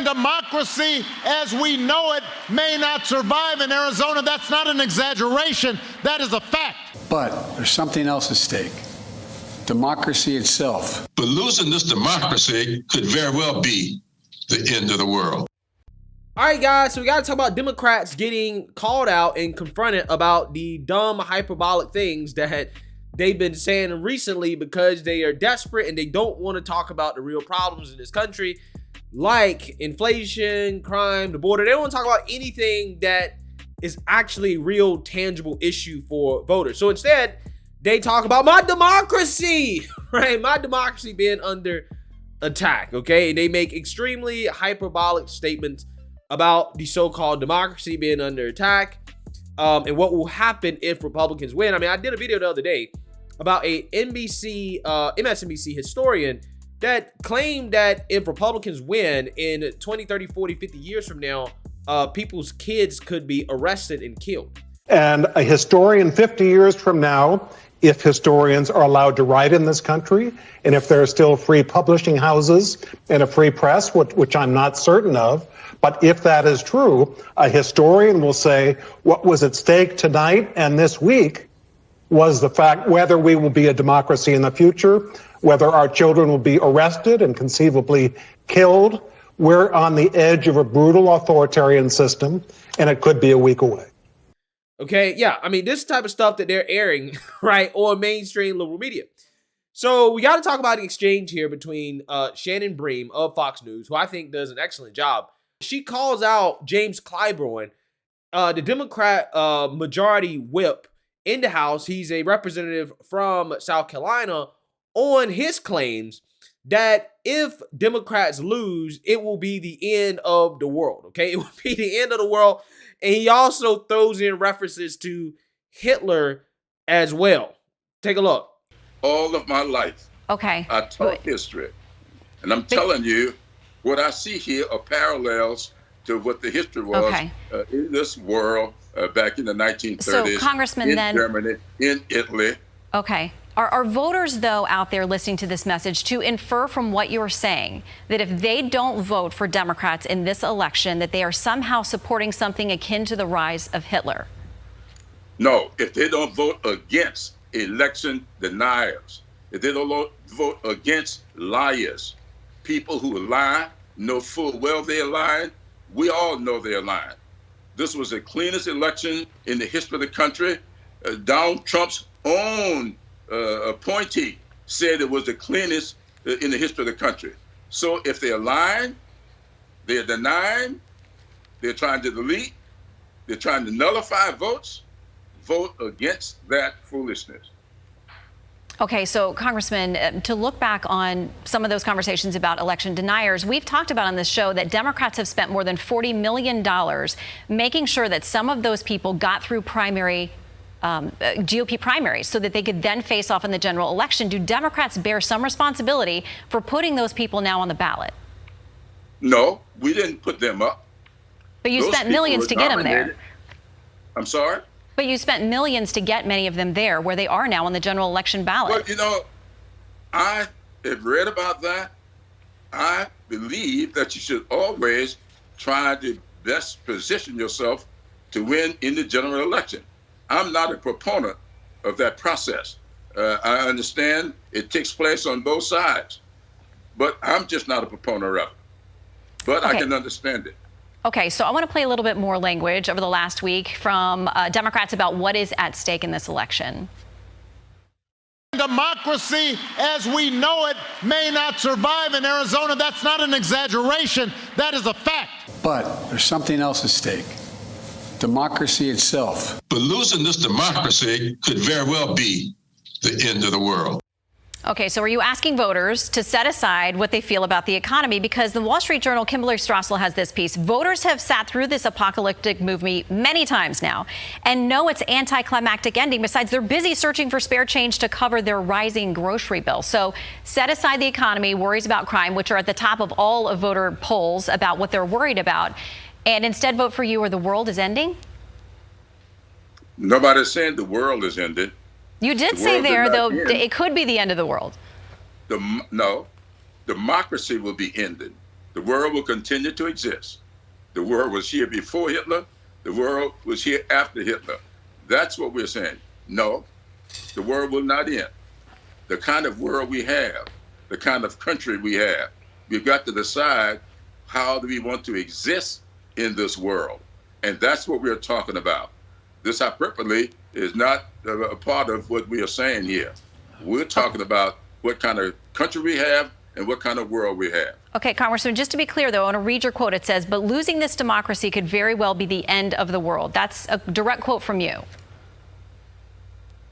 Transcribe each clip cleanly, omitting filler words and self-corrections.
Democracy as we know it may not survive in Arizona. That's not an exaggeration. That is a fact. But there's something else at stake. Democracy itself. But losing this democracy could very well be the end of the world. All right, guys, so we got to talk about Democrats getting called out and confronted about the dumb, hyperbolic things that they've been saying recently because they are desperate and they don't want to talk about the real problems in this country, like inflation, crime, the border. They don't want to talk about anything that is actually a real, tangible issue for voters. So instead, they talk about my democracy, right? My democracy being under attack, okay? And they make extremely hyperbolic statements about the so-called democracy being under attack and what will happen if Republicans win. I mean, I did a video the other day about a MSNBC historian that claimed that if Republicans win in 20, 30, 40, 50 years from now, people's kids could be arrested and killed. And a historian 50 years from now, if historians are allowed to write in this country, and if there are still free publishing houses and a free press, which I'm not certain of, but if that is true, a historian will say what was at stake tonight and this week was the fact whether we will be a democracy in the future, whether our children will be arrested and conceivably killed. We're on the edge of a brutal authoritarian system, and it could be a week away. Okay, yeah, I mean, this type of stuff that they're airing, right, on mainstream liberal media. So we got to talk about the exchange here between Shannon Bream of Fox News, who I think does an excellent job. She calls out James Clyburn, the Democrat majority whip in the House. He's a representative from South Carolina, on his claims that if Democrats lose, it will be the end of the world, okay? It will be the end of the world. And he also throws in references to Hitler as well. Take a look. All of my life, okay, I taught history. And I'm telling you, what I see here are parallels to what the history was in this world back in the 1930s. So, Congressman, in Germany, in Italy. Okay. Are voters, though, out there listening to this message to infer from what you're saying that if they don't vote for Democrats in this election, that they are somehow supporting something akin to the rise of Hitler? No, if they don't vote against election deniers, if they don't vote against liars, people who lie, know full well they're lying, we all know they're lying. This was the cleanest election in the history of the country. Donald Trump's own appointee said it was the cleanest in the history of the country. So if they're lying, they're denying, they're trying to delete, they're trying to nullify votes, vote against that foolishness. Okay, so Congressman, to look back on some of those conversations about election deniers, we've talked about on this show that Democrats have spent more than $40 million making sure that some of those people got through GOP primaries so that they could then face off in the general election. Do Democrats bear some responsibility for putting those people now on the ballot? No, we didn't put them up. But you spent millions to get them there. I'm sorry? But you spent millions to get many of them there where they are now on the general election ballot. Well, you know, I have read about that. I believe that you should always try to best position yourself to win in the general election. I'm not a proponent of that process. I understand it takes place on both sides, but I'm just not a proponent of it. But I can understand it. Okay, so I want to play a little bit more language over the last week from Democrats about what is at stake in this election. Democracy as we know it may not survive in Arizona. That's not an exaggeration. That is a fact. But there's something else at stake. Democracy itself. But losing this democracy could very well be the end of the world. Okay, so are you asking voters to set aside what they feel about the economy? Because the Wall Street Journal, Kimberly Strassel has this piece. Voters have sat through this apocalyptic movie many times now and know its anticlimactic ending. Besides, they're busy searching for spare change to cover their rising grocery bill. So set aside the economy, worries about crime, which are at the top of all of voter polls about what they're worried about, and instead vote for you or the world is ending? Nobody's saying the world is ended. You did say there, though, it could be the end of the world. No, democracy will be ended. The world will continue to exist. The world was here before Hitler. The world was here after Hitler. That's what we're saying. No, the world will not end. The kind of world we have, the kind of country we have, we've got to decide how do we want to exist in this world. And that's what we're talking about. This hyperbole is not a part of what we are saying here. We're talking about what kind of country we have and what kind of world we have. Okay, Congressman, just to be clear, though, I want to read your quote. It says, but losing this democracy could very well be the end of the world. That's a direct quote from you.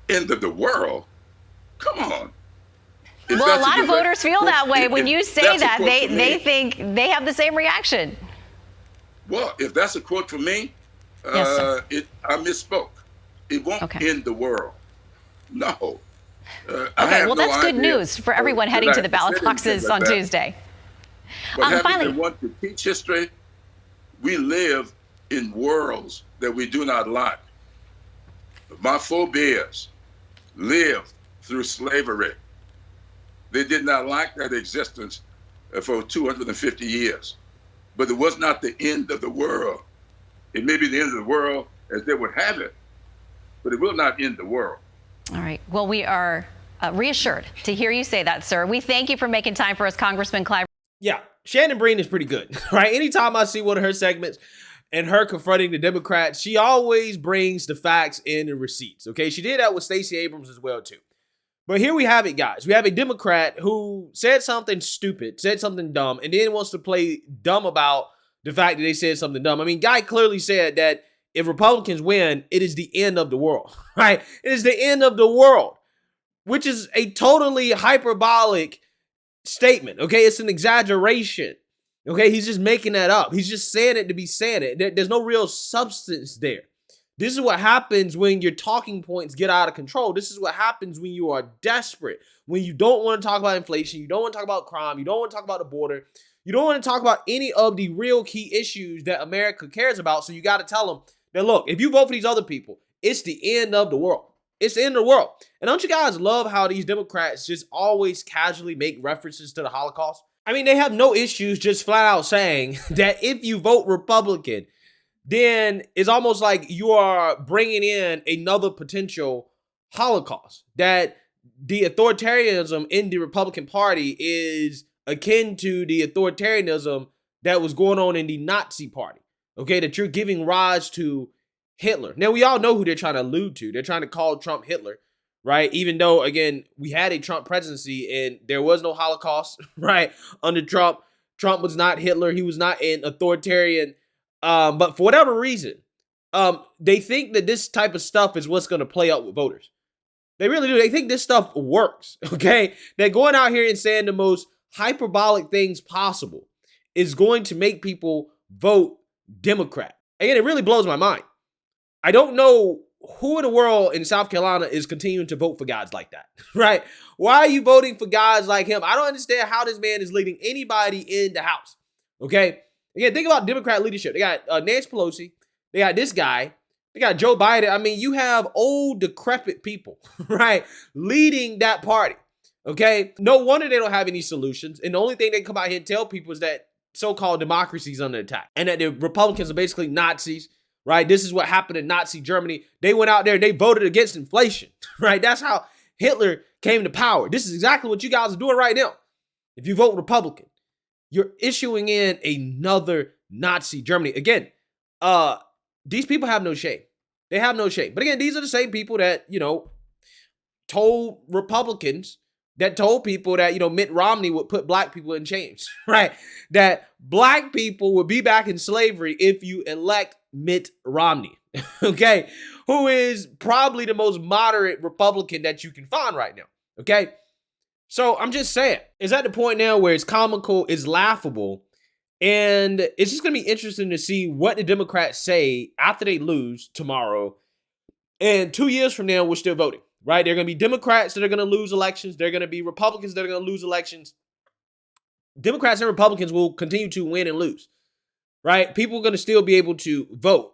End of the world? Come on. Well, a lot of voters feel that way. When you say that, they think they have the same reaction. Well, if that's a quote from me, I misspoke. It won't end the world. No. Okay, well, that's good news for everyone heading to the ballot boxes on Tuesday. But having been one to teach history, we live in worlds that we do not like. My forebears lived through slavery. They did not like that existence for 250 years. But it was not the end of the world. It may be the end of the world as they would have it, but it will not end the world. All right. Well, we are reassured to hear you say that, sir. We thank you for making time for us, Congressman Clyburn. Yeah, Shannon Breen is pretty good, right? Anytime I see one of her segments and her confronting the Democrats, she always brings the facts and the receipts, okay? She did that with Stacey Abrams as well, too. But here we have it, guys. We have a Democrat who said something stupid, said something dumb, and then wants to play dumb about the fact that they said something dumb. I mean, Guy clearly said that if Republicans win, it is the end of the world, right? It is the end of the world, which is a totally hyperbolic statement, okay? It's an exaggeration, okay? He's just making that up. He's just saying it to be saying it. There's no real substance there. This is what happens when your talking points get out of control. This is what happens when you are desperate, when you don't want to talk about inflation, you don't want to talk about crime, you don't want to talk about the border, you don't want to talk about any of the real key issues that America cares about. So you got to tell them that, look, if you vote for these other people, it's the end of the world. It's the end of the world. And don't you guys love how these Democrats just always casually make references to the Holocaust? I mean, they have no issues just flat out saying that if you vote Republican, then it's almost like you are bringing in another potential Holocaust, that the authoritarianism in the Republican Party is akin to the authoritarianism that was going on in the Nazi Party, okay, that you're giving rise to Hitler. Now, we all know who they're trying to allude to. They're trying to call Trump Hitler, right? Even though, again, we had a Trump presidency and there was no Holocaust, right? Under Trump, Trump was not Hitler. He was not an authoritarian. But for whatever reason, they think that this type of stuff is what's going to play out with voters. They really do. They think this stuff works, okay? They're going out here and saying the most hyperbolic things possible is going to make people vote Democrat. Again, it really blows my mind. I don't know who in the world in South Carolina is continuing to vote for guys like that, right? Why are you voting for guys like him? I don't understand how this man is leading anybody in the House, okay? Again, think about Democrat leadership. They got Nancy Pelosi. They got this guy. They got Joe Biden. I mean, you have old, decrepit people, right, leading that party, okay? No wonder they don't have any solutions. And the only thing they come out here and tell people is that so-called democracy is under attack and that the Republicans are basically Nazis, right? This is what happened in Nazi Germany. They went out there, they voted against inflation, right? That's how Hitler came to power. This is exactly what you guys are doing right now. If you vote Republican, you're issuing in another Nazi Germany. Again, these people have no shame. They have no shame. But again, these are the same people that, told Republicans, that told people that, Mitt Romney would put black people in chains, right? That black people would be back in slavery if you elect Mitt Romney, okay? Who is probably the most moderate Republican that you can find right now, okay? So I'm just saying, it's at the point now where it's comical, it's laughable, and it's just going to be interesting to see what the Democrats say after they lose tomorrow. And 2 years from now, we're still voting, right? There are going to be Democrats that are going to lose elections. There are going to be Republicans that are going to lose elections. Democrats and Republicans will continue to win and lose, right? People are going to still be able to vote.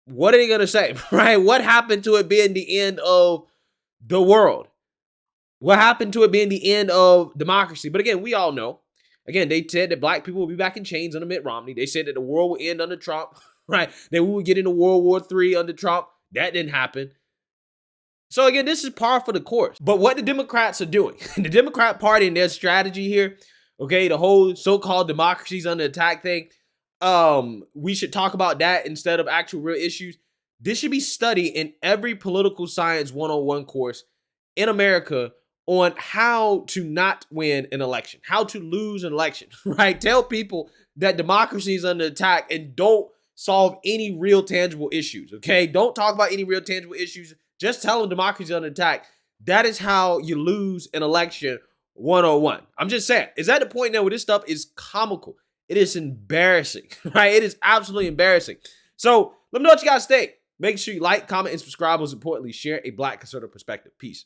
What are they going to say, right? What happened to it being the end of the world? What happened to it being the end of democracy? But again, we all know Again, they said that black people will be back in chains under Mitt Romney. They said that the world will end under Trump, right? That we would get into World War III under Trump. That didn't happen. So again, this is par for the course. But what the Democrats are doing, the Democrat Party and their strategy here, okay, the whole so-called democracies under attack thing, we should talk about that instead of actual real issues. This should be studied in every political science 101 course in America on how to not win an election, how to lose an election, right? Tell people that democracy is under attack and don't solve any real tangible issues, okay? Don't talk about any real tangible issues. Just tell them democracy is under attack. That is how you lose an election 101. I'm just saying, is at the point now where this stuff is comical. It is embarrassing, right? It is absolutely embarrassing. So let me know what you guys think. Make sure you like, comment, and subscribe. Most importantly, share a Black conservative perspective. Peace.